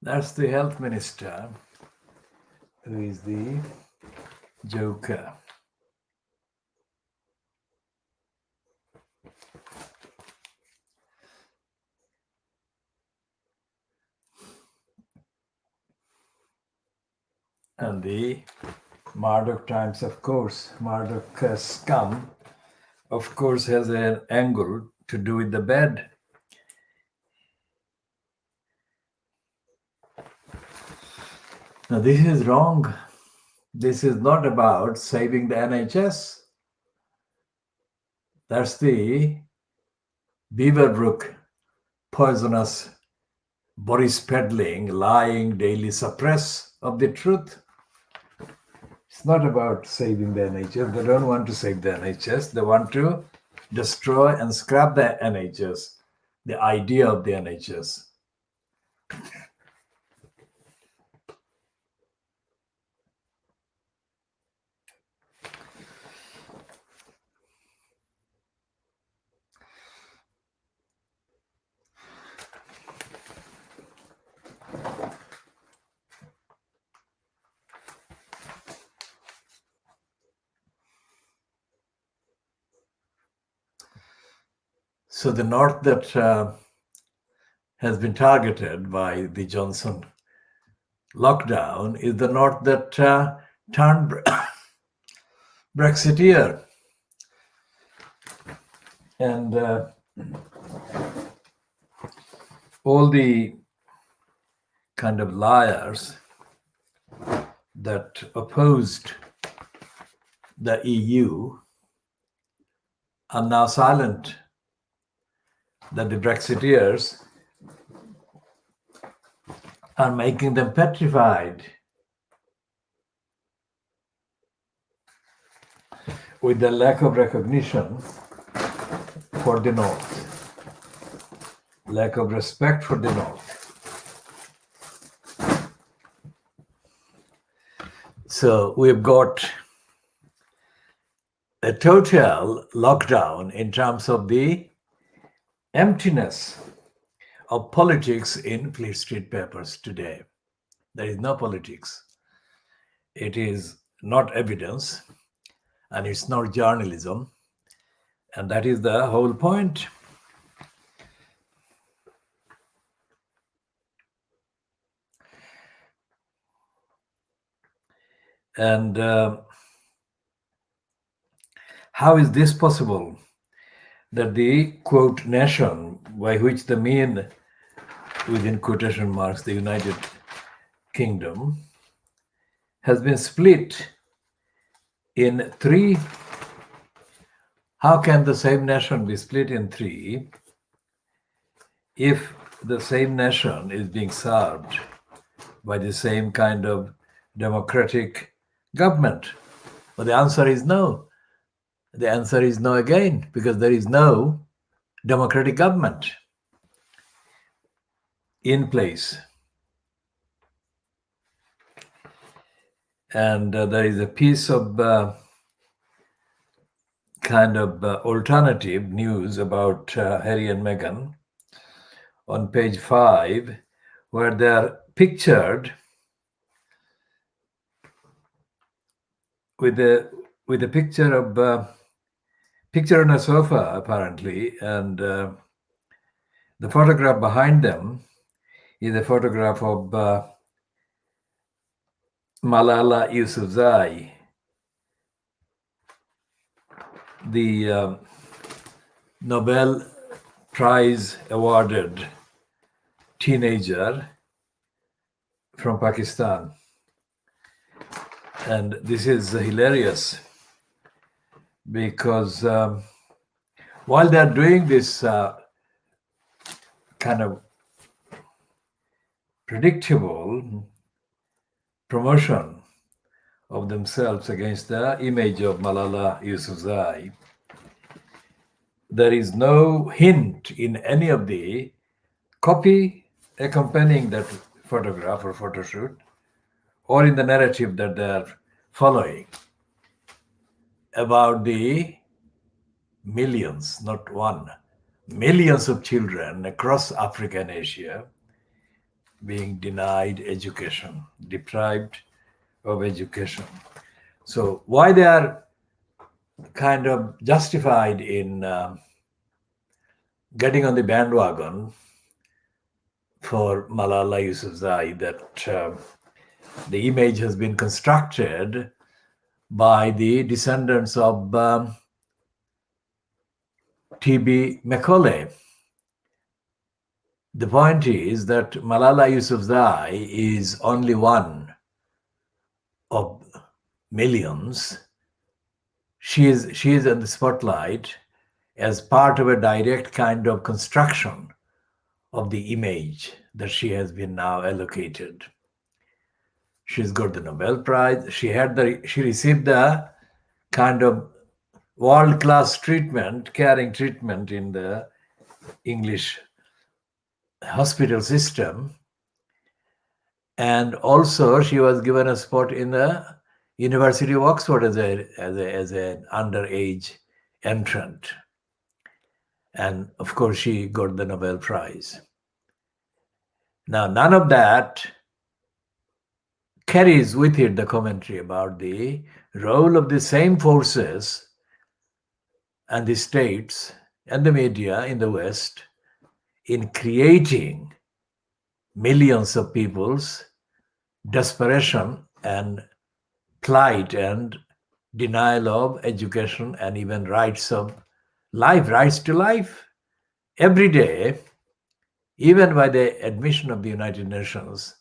That's the health minister, who is the joker. And the Murdoch Times, of course, Murdoch scum, of course, has an angle to do with the bed. Now, this is wrong. This is not about saving the NHS. That's the Beaverbrook poisonous Boris peddling, lying daily suppress of the truth. It's not about saving the NHS. They don't want to save the NHS. They want to destroy and scrap the NHS, the idea of the NHS. So the north that has been targeted by the Johnson lockdown is the north that turned Brexiteer. And all the kind of liars that opposed the EU are now silent, that the Brexiteers are making them petrified with the lack of recognition for the North, lack of respect for the North. So we've got a total lockdown in terms of the emptiness of politics in Fleet Street papers today. There is no politics. It is not evidence, and it's not journalism. And that is the whole point. And how is this possible? That the, quote, nation, by which the mean, within quotation marks, the United Kingdom, has been split in three. How can the same nation be split in three if the same nation is being served by the same kind of democratic government? Well, the answer is no. The answer is no again, because there is no democratic government in place. And there is a piece of kind of alternative news about Harry and Meghan on page 5, where they are pictured with a picture of picture on a sofa, apparently, and the photograph behind them is a photograph of Malala Yousafzai, the Nobel Prize awarded teenager from Pakistan. And this is hilarious, because while they're doing this kind of predictable promotion of themselves against the image of Malala Yousafzai, there is no hint in any of the copy accompanying that photograph or photo shoot, or in the narrative that they are following, about the millions, not one, millions of children across Africa and Asia being denied education, deprived of education. So why they are kind of justified in getting on the bandwagon for Malala Yousafzai, that the image has been constructed by the descendants of T.B. Macaulay. The point is that Malala Yousafzai is only one of millions. She is in the spotlight as part of a direct kind of construction of the image that she has been now allocated. She's got the Nobel Prize. She received the kind of world-class treatment, caring treatment in the English hospital system. And also she was given a spot in the University of Oxford as an underage entrant. And of course, she got the Nobel Prize. Now, none of that carries with it the commentary about the role of the same forces and the states and the media in the West in creating millions of people's desperation and plight and denial of education and even rights of life, rights to life. Every day, even by the admission of the United Nations,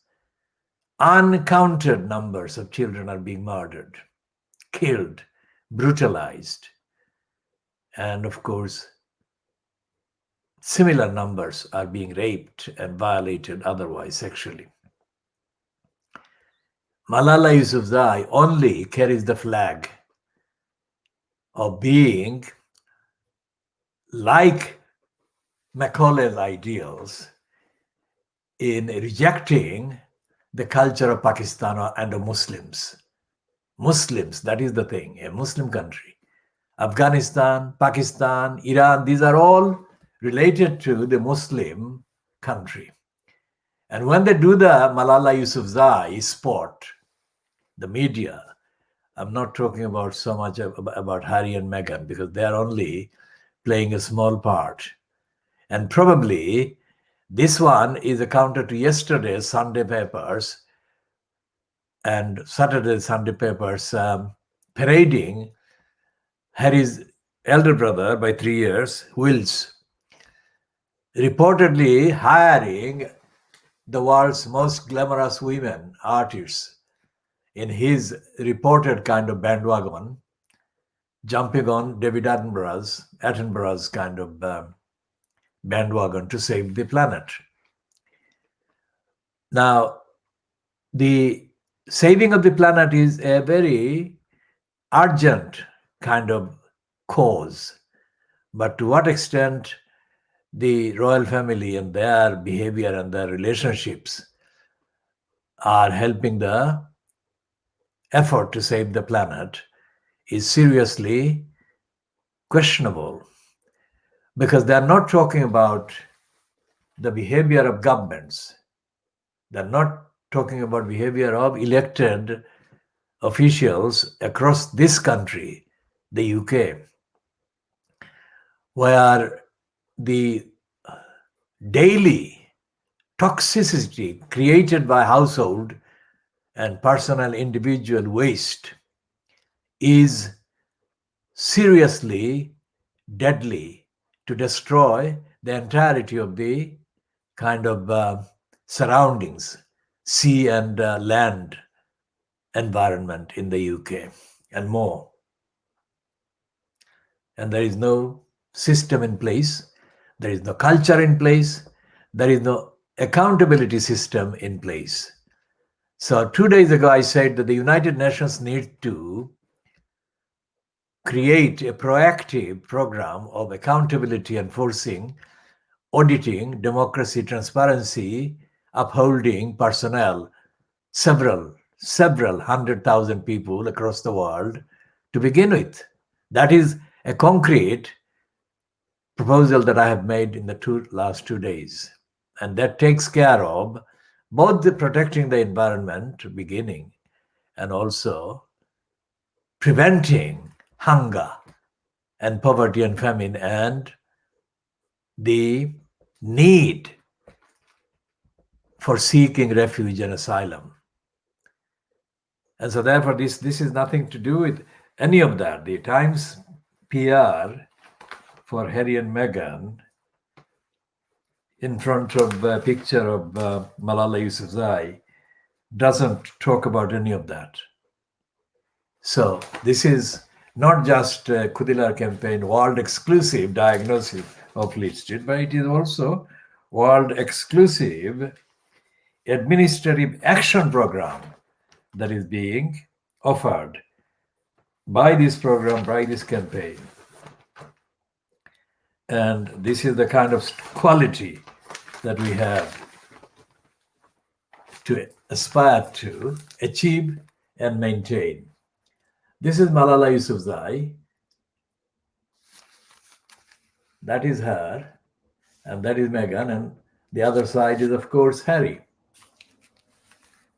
uncounted numbers of children are being murdered, killed, brutalized, and of course, similar numbers are being raped and violated otherwise sexually. Malala Yousafzai only carries the flag of being like Macaulay's ideals in rejecting the culture of Pakistan and the Muslims. Muslims, that is the thing, a Muslim country. Afghanistan, Pakistan, Iran, these are all related to the Muslim country. And when they do the Malala Yousafzai spot, the media, I'm not talking about so much about Harry and Meghan because they are only playing a small part. And probably this one is a counter to yesterday's Sunday papers and Saturday's Sunday papers parading Harry's elder brother by 3 years, Wills, reportedly hiring the world's most glamorous women artists in his reported kind of bandwagon, jumping on David Attenborough's kind of bandwagon to save the planet. Now, the saving of the planet is a very urgent kind of cause, but to what extent the royal family and their behavior and their relationships are helping the effort to save the planet is seriously questionable, because they are not talking about the behavior of governments. They're not talking about behavior of elected officials across this country, the UK, where the daily toxicity created by household and personal individual waste is seriously deadly to destroy the entirety of the kind of surroundings, sea and land environment in the UK and more. And there is no system in place, there is no culture in place, there is no accountability system in place. So 2 days ago, I said that the United Nations needs to create a proactive program of accountability, enforcing, auditing, democracy, transparency, upholding personnel, several 100,000 people across the world to begin with. That is a concrete proposal that I have made in the last 2 days. And that takes care of both the protecting the environment beginning and also preventing hunger and poverty and famine and the need for seeking refuge and asylum. And so therefore this is nothing to do with any of that. The Times PR for Harry and Meghan in front of a picture of Malala Yousafzai doesn't talk about any of that. So this is not just Khoodeelaar campaign world exclusive diagnosis of lead street, but it is also world exclusive administrative action program that is being offered by this program, by this campaign. And this is the kind of quality that we have to aspire to achieve and maintain. This is Malala Yousafzai. That is her, and that is Meghan, and the other side is, of course, Harry.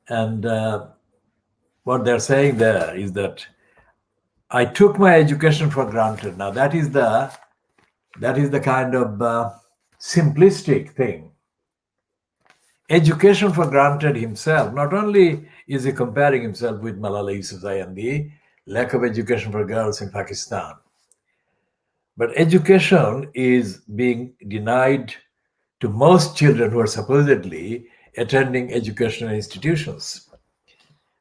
And what they're saying there is that I took my education for granted. Now that is the kind of simplistic thing. Education for granted himself. Not only is he comparing himself with Malala Yousafzai and the lack of education for girls in Pakistan, but education is being denied to most children who are supposedly attending educational institutions.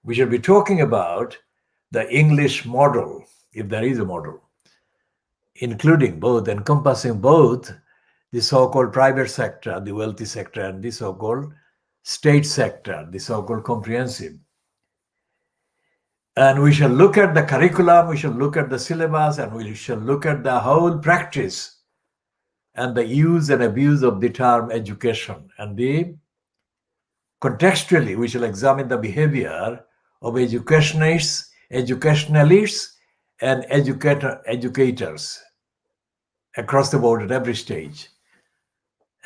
We should be talking about the English model, if there is a model, including both, encompassing both the so-called private sector, the wealthy sector, and the so-called state sector, the so-called comprehensive. And we shall look at the curriculum, we shall look at the syllabus, and we shall look at the whole practice and the use and abuse of the term education. And contextually, we shall examine the behavior of educationists, and educators across the board at every stage.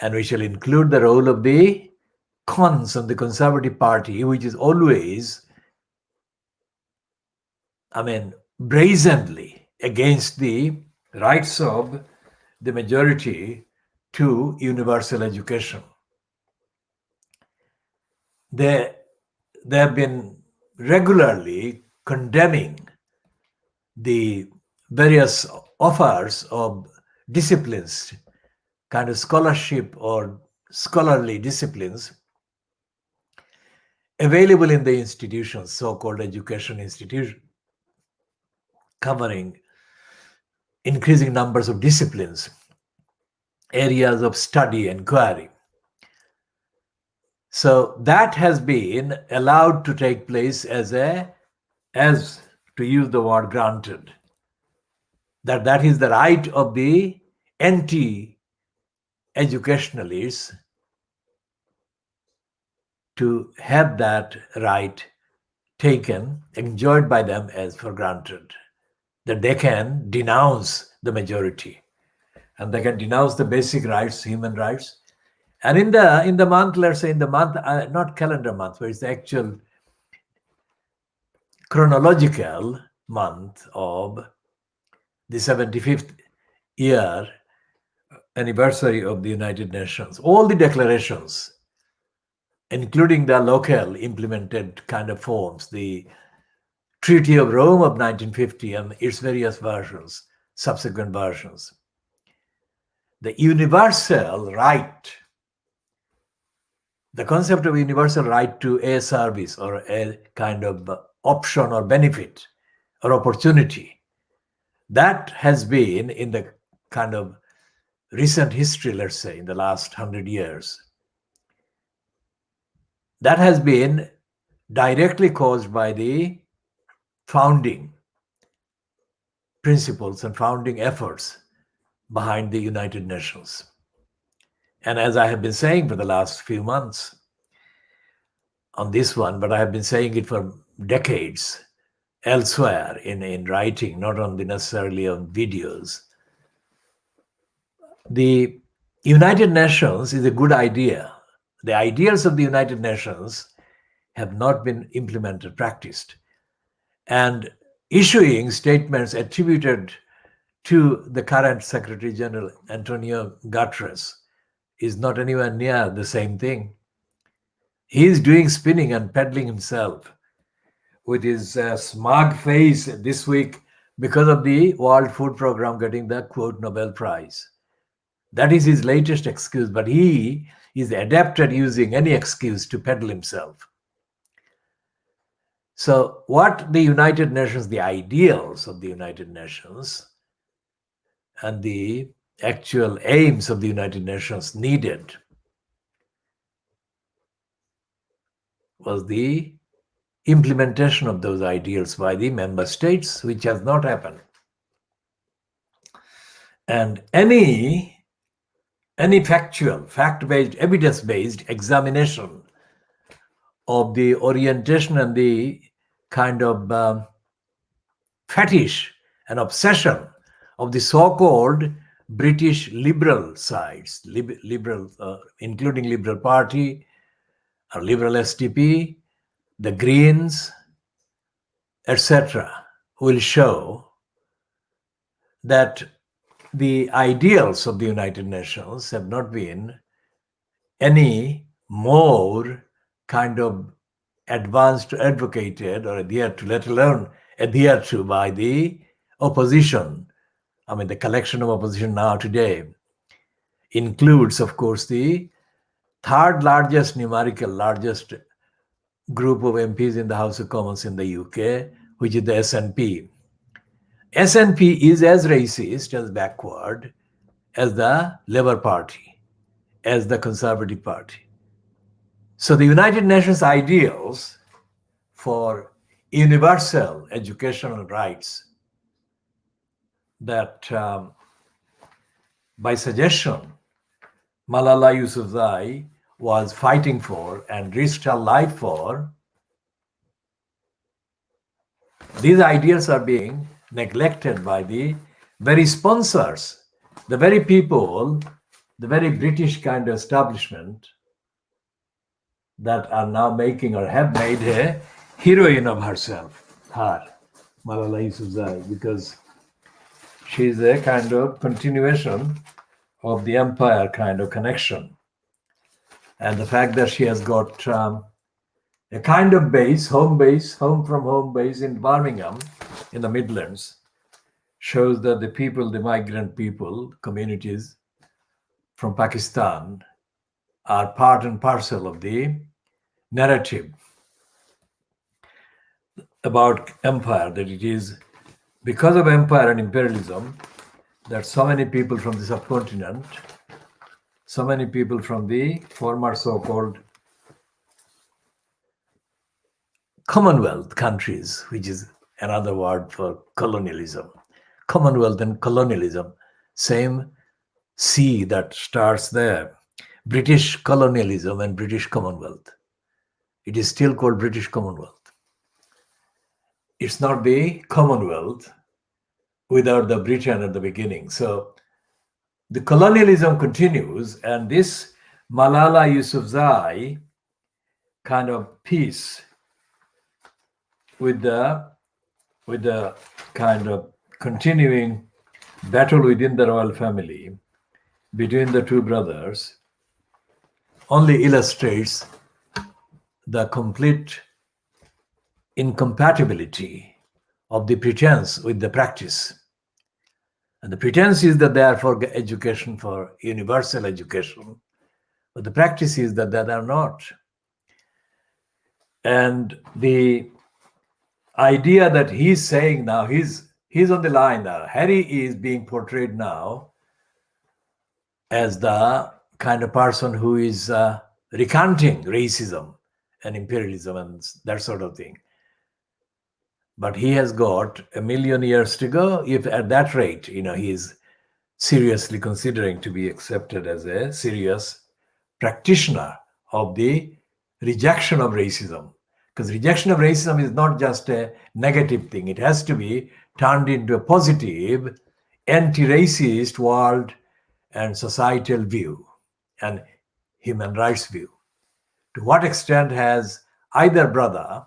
And we shall include the role of the cons of the Conservative Party, which is always, brazenly against the rights of the majority to universal education. They have been regularly condemning the various offers of disciplines, kind of scholarship or scholarly disciplines available in the institutions, so-called education institution, covering increasing numbers of disciplines, areas of study and inquiry. So that has been allowed to take place as to use the word granted. That is the right of the anti-educationalists to have that right taken, enjoyed by them as for granted, that they can denounce the majority and they can denounce the basic rights, human rights. And in the month, let's say in the month, not calendar month, but it's the actual chronological month of the 75th year anniversary of the United Nations, all the declarations, including the local implemented kind of forms, the Treaty of Rome of 1950 and its various versions, subsequent versions, the universal right, the concept of universal right to a service or a kind of option or benefit or opportunity, that has been in the kind of recent history, let's say in the last 100 years, that has been directly caused by the founding principles and founding efforts behind the United Nations. And as I have been saying for the last few months on this one, but I have been saying it for decades elsewhere in writing, not on necessarily on videos. The United Nations is a good idea The ideals of the United Nations have not been implemented, practiced. And issuing statements attributed to the current Secretary General, Antonio Guterres, is not anywhere near the same thing. He is doing spinning and peddling himself with his smug face this week because of the World Food Program getting the quote Nobel Prize. That is his latest excuse, but he is adept at using any excuse to peddle himself. So what the United Nations, the ideals of the United Nations and the actual aims of the United Nations needed was the implementation of those ideals by the member states, which has not happened. And any factual, fact-based, evidence-based examination of the orientation and the kind of fetish and obsession of the so-called British liberal sides, including Liberal Party, or Liberal SDP, the Greens, etc., will show that the ideals of the United Nations have not been any more kind of advanced, advocated, or adhered to, let alone adhered to by the opposition. I mean, the collection of opposition now today includes, of course, the third largest group of MPs in the House of Commons in the UK, which is the SNP. SNP is as racist, as backward as the Labour Party, as the Conservative Party. So the United Nations ideals for universal educational rights that by suggestion Malala Yousafzai was fighting for and risked her life for, these ideals are being neglected by the very sponsors, the very people, the very British kind of establishment that are now making or have made a heroine of herself, Malala Yousafzai, because she's a kind of continuation of the empire kind of connection. And the fact that she has got a kind of home from home base in Birmingham in the Midlands, shows that the people, the migrant people, communities from Pakistan are part and parcel of the narrative about empire, that it is because of empire and imperialism that so many people from the subcontinent, so many people from the former so-called Commonwealth countries, which is another word for colonialism. Commonwealth and colonialism, same C that starts there. British colonialism and British Commonwealth. It is still called British Commonwealth. It's not the Commonwealth without the Britain at the beginning. So the colonialism continues, and this Malala Yousafzai kind of peace with the kind of continuing battle within the royal family between the two brothers only illustrates the complete incompatibility of the pretense with the practice. And the pretense is that they are for education, for universal education, but the practice is that they are not. And the idea that he's saying now, he's on the line now. Harry is being portrayed now as the kind of person who is recanting racism and imperialism and that sort of thing. But he has got 1 million years to go. If at that rate, he is seriously considering to be accepted as a serious practitioner of the rejection of racism. Because rejection of racism is not just a negative thing. It has to be turned into a positive, anti-racist world and societal view and human rights view. To what extent has either brother,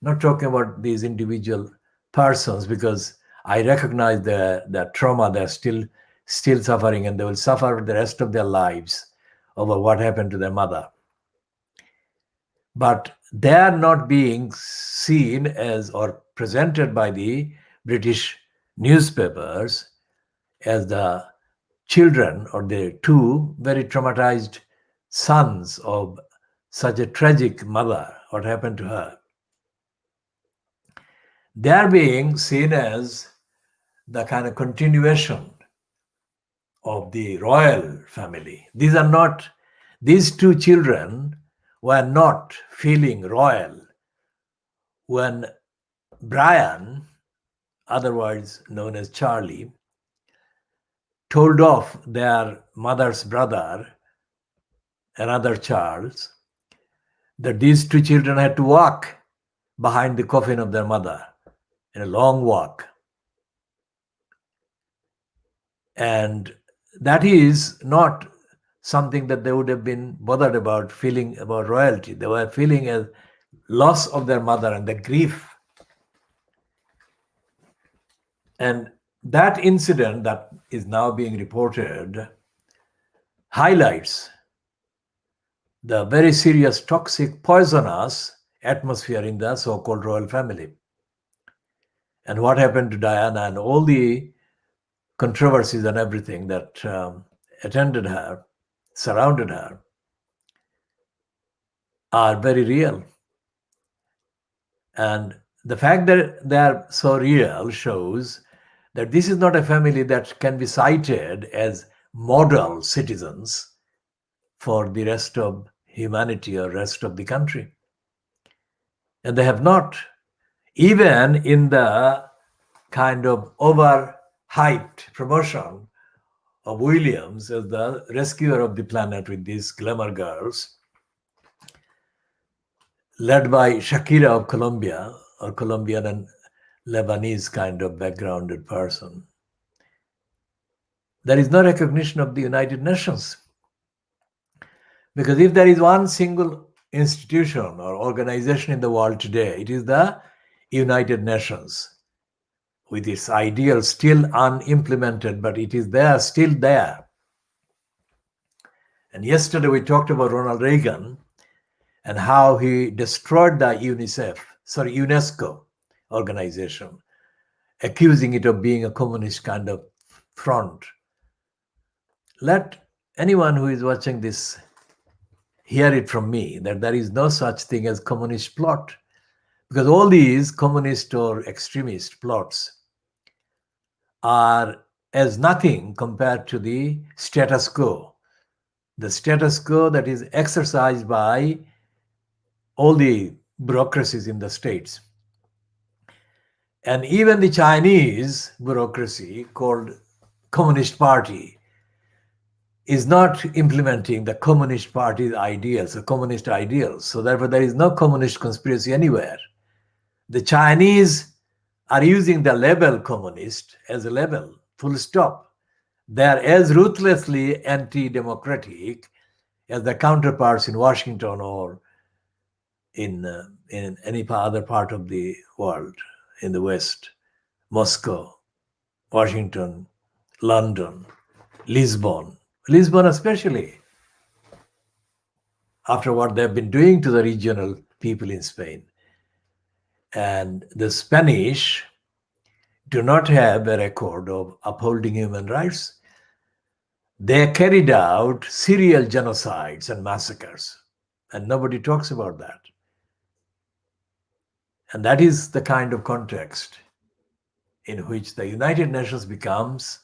not talking about these individual persons, because I recognize the trauma, they're still suffering, and they will suffer the rest of their lives over what happened to their mother. But they are not being seen as or presented by the British newspapers as the children or the two very traumatized sons of such a tragic mother, what happened to her. They are being seen as the kind of continuation of the royal family. These two children were not feeling royal when Brian, otherwise known as Charlie, told off their mother's brother, another Charles, that these two children had to walk behind the coffin of their mother in a long walk. And that is not something that they would have been bothered about, feeling about royalty. They were feeling a loss of their mother and the grief. And that incident that is now being reported highlights the very serious, toxic, poisonous atmosphere in the so-called royal family. And what happened to Diana and all the controversies and everything that attended her, surrounded her, are very real. And the fact that they are so real shows that this is not a family that can be cited as model citizens for the rest of humanity or rest of the country. And they have not. Even in the kind of overhyped promotion of Williams as the rescuer of the planet with these glamour girls, led by Shakira of Colombia, or Colombian and Lebanese kind of backgrounded person, there is no recognition of the United Nations. Because if there is one single institution or organization in the world today, it is the United Nations, with its ideals still unimplemented, but it is there, still there. And yesterday we talked about Ronald Reagan and how he destroyed the UNESCO organization, accusing it of being a communist kind of front. Let anyone who is watching this hear it from me that there is no such thing as communist plot, because all these communist or extremist plots are as nothing compared to the status quo that is exercised by all the bureaucracies in the states. And even the Chinese bureaucracy called Communist Party is not implementing the Communist Party's ideals, the communist ideals. So therefore, there is no communist conspiracy anywhere. The Chinese are using the label communist as a label, full stop. They are as ruthlessly anti-democratic as the counterparts in Washington or in any other part of the world, in the West, Moscow, Washington, London, Lisbon especially, after what they've been doing to the regional people in Spain. And the Spanish do not have a record of upholding human rights. They carried out serial genocides and massacres, and nobody talks about that. And that is the kind of context in which the United Nations becomes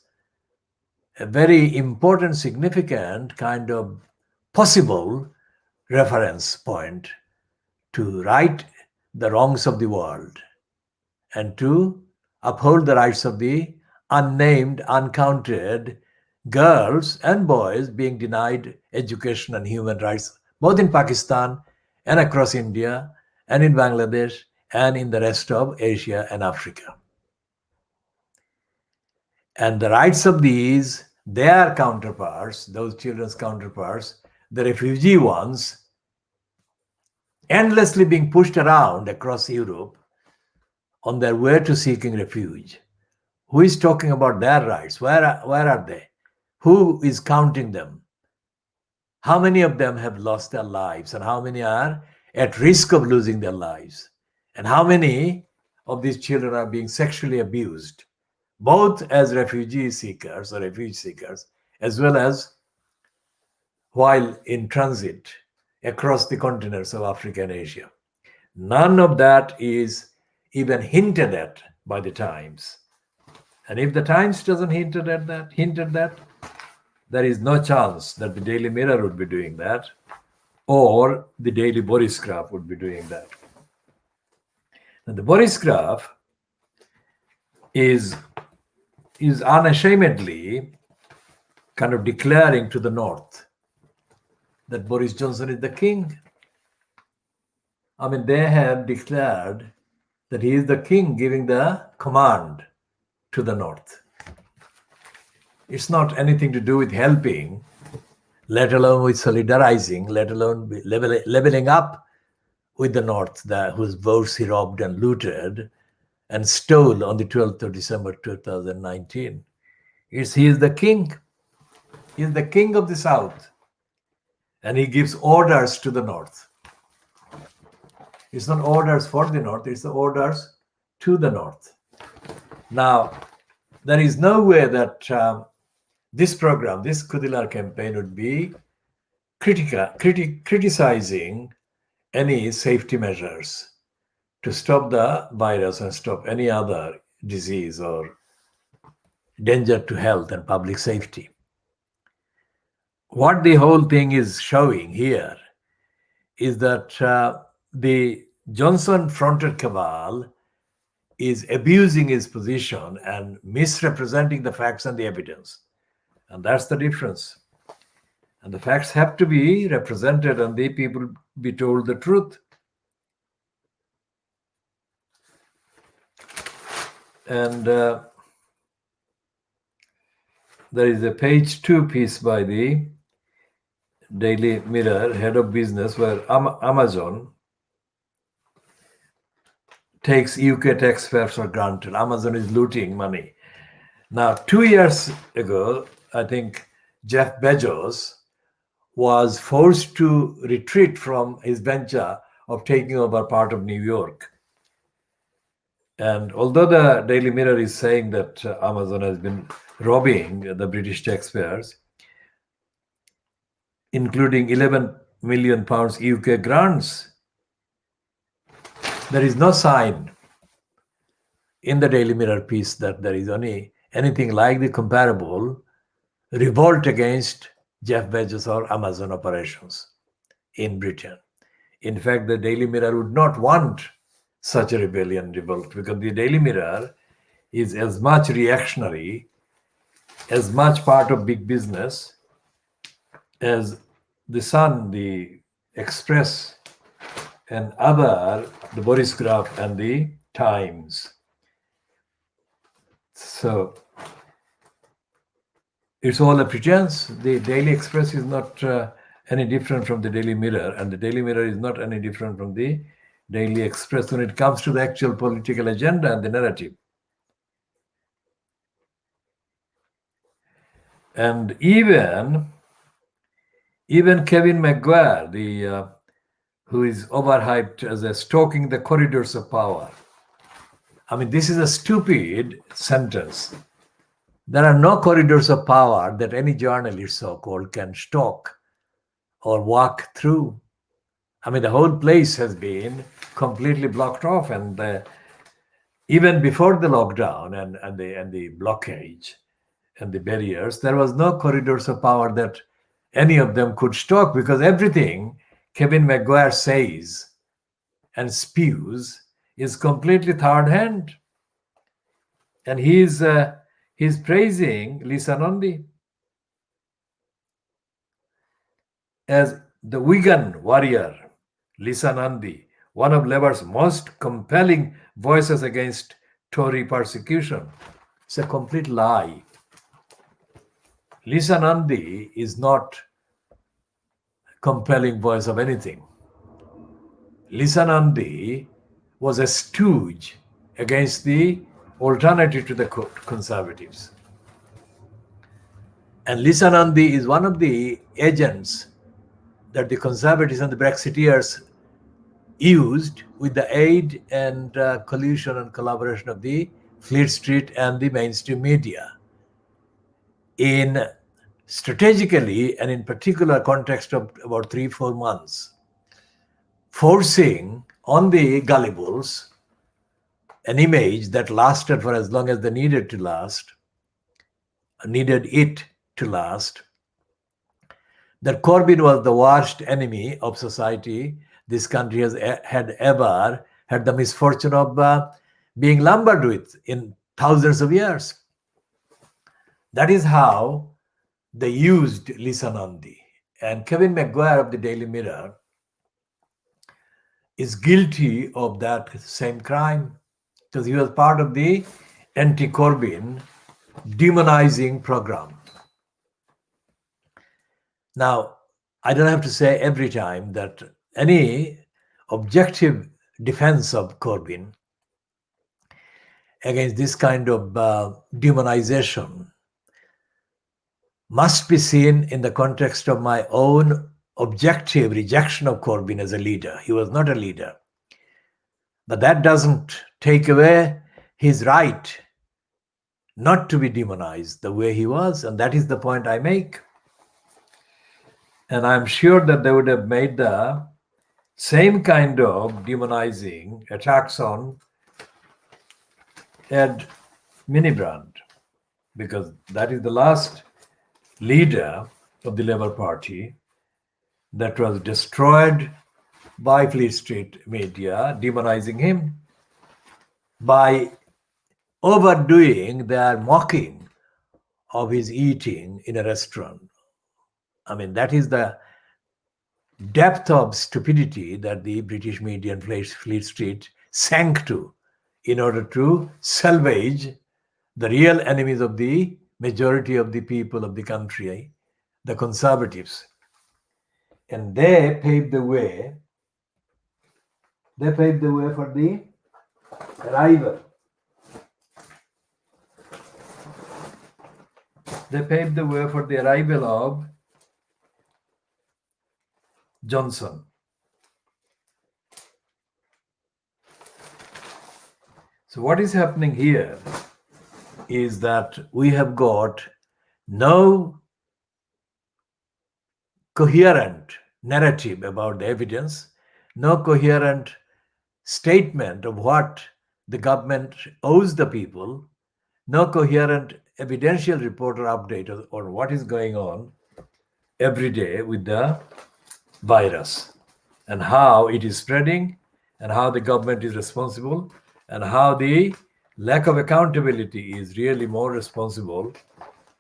a very important, significant kind of possible reference point to right the wrongs of the world and to uphold the rights of the unnamed, uncounted girls and boys being denied education and human rights, both in Pakistan and across India and in Bangladesh and in the rest of Asia and Africa. And the rights of their counterparts, those children's counterparts, the refugee ones, endlessly being pushed around across Europe on their way to seeking refuge. Who is talking about their rights? Where are they? Who is counting them? How many of them have lost their lives, and how many are at risk of losing their lives? And how many of these children are being sexually abused, both as refugee seekers or refuge seekers, as well as while in transit across the continents of Africa and Asia? None of that is even hinted at by the Times. And if the Times doesn't hint at that, there is no chance that the Daily Mirror would be doing that, or the Daily Boris Graph would be doing that. And the Boris Graph is unashamedly kind of declaring to the North that Boris Johnson is the king. I mean, they have declared that he is the king, giving the command to the North. It's not anything to do with helping, let alone with solidarizing, let alone leveling up with the North, whose votes he robbed and looted and stole on the 12th of December 2019. He is the king. He is the king of the South. And he gives orders to the North. It's not orders for the North, it's the orders to the North. Now, there is no way that this program, this Khoodeelaar campaign, would be criticizing any safety measures to stop the virus and stop any other disease or danger to health and public safety. What the whole thing is showing here is that the Johnson-fronted cabal is abusing his position and misrepresenting the facts and the evidence. And that's the difference. And the facts have to be represented and the people be told the truth. And there is a page 2 piece by the Daily Mirror, head of business, where Amazon takes UK taxpayers for granted. Amazon is looting money. Now, 2 years ago, I think Jeff Bezos was forced to retreat from his venture of taking over part of New York. And although the Daily Mirror is saying that Amazon has been robbing the British taxpayers, including 11 million pounds UK grants, there is no sign in the Daily Mirror piece that there is anything like the comparable revolt against Jeff Bezos or Amazon operations in Britain. In fact, the Daily Mirror would not want such a revolt, because the Daily Mirror is as much reactionary, as much part of big business as the Sun, the Express, and other, the Boris Graph and the Times. So it's all a pretense. The Daily Express is not any different from the Daily Mirror, and the Daily Mirror is not any different from the Daily Express when it comes to the actual political agenda and the narrative. And even Kevin McGuire, who is overhyped as a stalking the corridors of power. I mean, this is a stupid sentence. There are no corridors of power that any journalist, so-called, can stalk or walk through. I mean, the whole place has been completely blocked off, and even before the lockdown and the blockage and the barriers, there was no corridors of power that any of them could stalk, because everything Kevin McGuire says and spews is completely third hand. And he's praising Lisa Nandi as the vegan warrior. Lisa Nandi, one of Labour's most compelling voices against Tory persecution. It's a complete lie. Lisa Nandi is not a compelling voice of anything. Lisanandi was a stooge against the alternative to the conservatives. And Lisanandi is one of the agents that the conservatives and the Brexiteers used with the aid and collusion and collaboration of the Fleet Street and the mainstream media in strategically and in particular context of about 3-4 months, forcing on the gullibles an image that lasted for as long as they needed it to last, that Corbyn was the worst enemy of society this country had ever had the misfortune of being lumbered with in thousands of years. That is how they used Lisanandi. And Kevin Maguire of the Daily Mirror is guilty of that same crime because he was part of the anti-Corbyn demonizing program. Now, I don't have to say every time that any objective defense of Corbyn against this kind of demonization must be seen in the context of my own objective rejection of Corbyn as a leader. He was not a leader. But that doesn't take away his right not to be demonized the way he was. And that is the point I make. And I'm sure that they would have made the same kind of demonizing attacks on Ed Miliband, because that is the last leader of the Labour Party that was destroyed by Fleet Street media demonizing him by overdoing their mocking of his eating in a restaurant. I mean, that is the depth of stupidity that the British media and Fleet Street sank to in order to salvage the real enemies of the majority of the people of the country, the conservatives. And they paved the way. They paved the way for the arrival. They paved the way for the arrival of Johnson. So what is happening here is that we have got no coherent narrative about the evidence, no coherent statement of what the government owes the people, no coherent evidential report or update on what is going on every day with the virus and how it is spreading and how the government is responsible and how the lack of accountability is really more responsible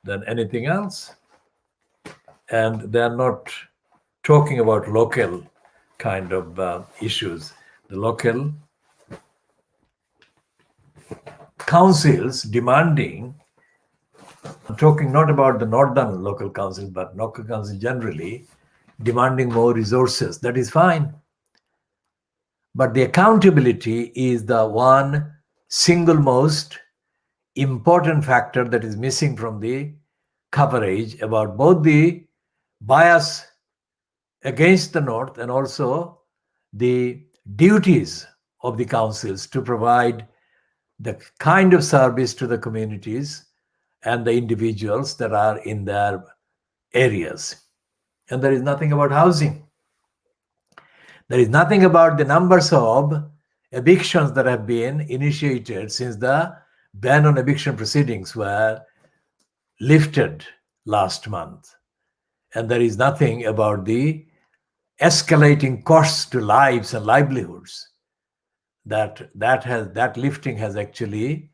than anything else. And they're not talking about local kind of issues. The local councils demanding, I'm talking not about the northern local council, but local council generally, demanding more resources. That is fine. But the accountability is the one single most important factor that is missing from the coverage about both the bias against the North and also the duties of the councils to provide the kind of service to the communities and the individuals that are in their areas. And there is nothing about housing. There is nothing about the numbers of evictions that have been initiated since the ban on eviction proceedings were lifted last month. And there is nothing about the escalating costs to lives and livelihoods that lifting has actually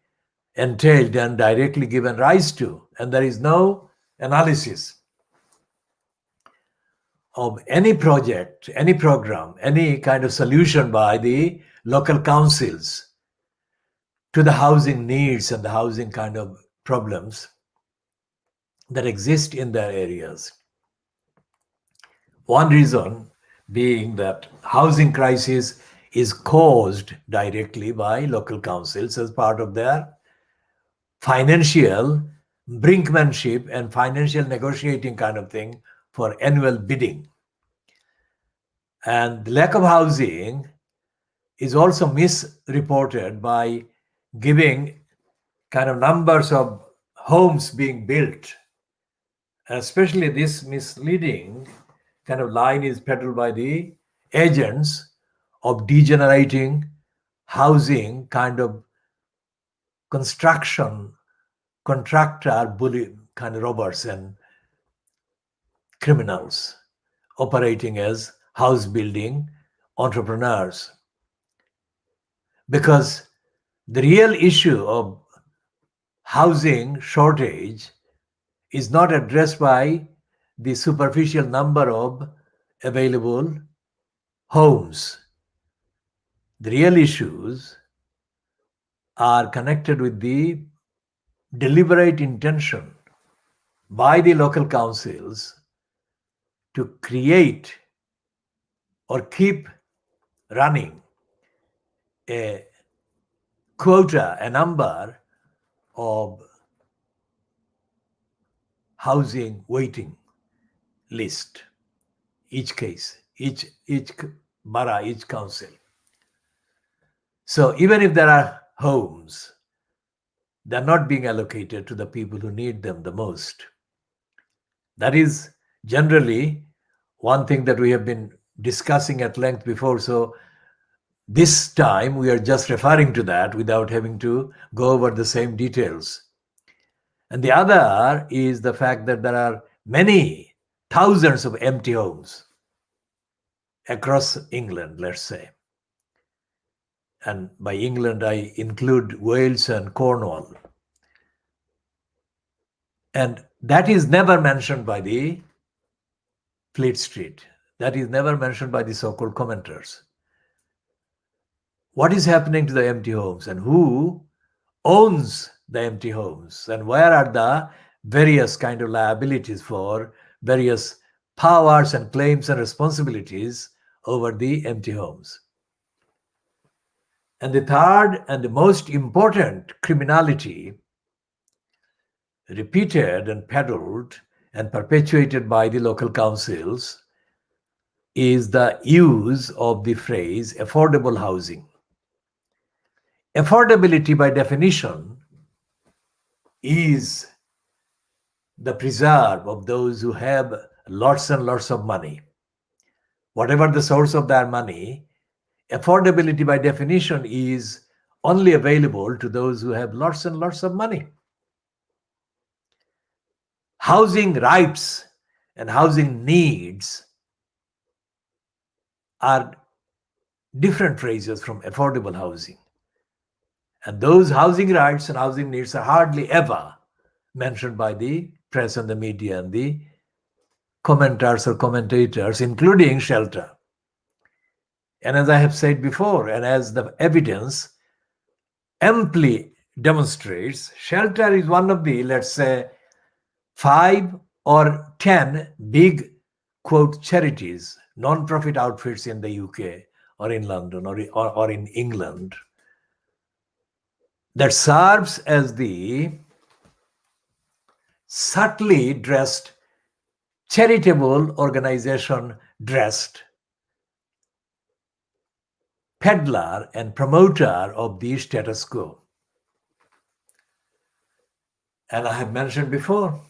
entailed and directly given rise to. And there is no analysis of any project, any program, any kind of solution by the local councils to the housing needs and the housing kind of problems that exist in their areas. One reason being that housing crisis is caused directly by local councils as part of their financial brinkmanship and financial negotiating kind of thing for annual bidding. And the lack of housing is also misreported by giving kind of numbers of homes being built. And especially this misleading kind of line is peddled by the agents of degenerating housing kind of construction contractor bully kind of robbers and criminals operating as house building entrepreneurs. Because the real issue of housing shortage is not addressed by the superficial number of available homes. The real issues are connected with the deliberate intention by the local councils to create or keep running a quota, a number of housing waiting list, each case, each borough, each council. So even if there are homes, they're not being allocated to the people who need them the most. That is generally one thing that we have been discussing at length before. So this time we are just referring to that without having to go over the same details. And the other is the fact that there are many thousands of empty homes across England, let's say. And by England, I include Wales and Cornwall. And that is never mentioned by the Fleet Street. That is never mentioned by the so-called commenters. What is happening to the empty homes and who owns the empty homes and where are the various kind of liabilities for various powers and claims and responsibilities over the empty homes. And the third and the most important criminality repeated and peddled and perpetuated by the local councils is the use of the phrase affordable housing. Affordability by definition is the preserve of those who have lots and lots of money. Whatever the source of their money, affordability by definition is only available to those who have lots and lots of money. Housing rights and housing needs are different phrases from affordable housing. And those housing rights and housing needs are hardly ever mentioned by the press and the media and the commenters or commentators, including shelter. And as I have said before, and as the evidence amply demonstrates, shelter is one of the, let's say, 5 or 10 big, quote, charities, non-profit outfits in the UK or in London or in England that serves as the subtly dressed, charitable organization dressed peddler and promoter of the status quo. And I have mentioned before,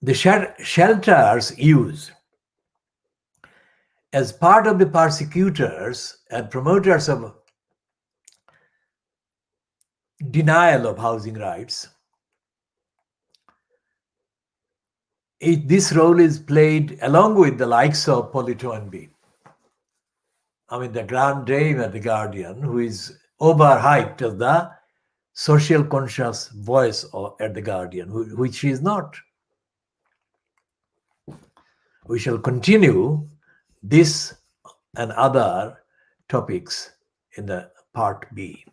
the shelters use as part of the persecutors and promoters of denial of housing rights. This role is played along with the likes of Polito and B. I mean, the grand dame at the Guardian, who is overhyped as the social conscious voice at the Guardian, which she is not. We shall continue this and other topics in the part B.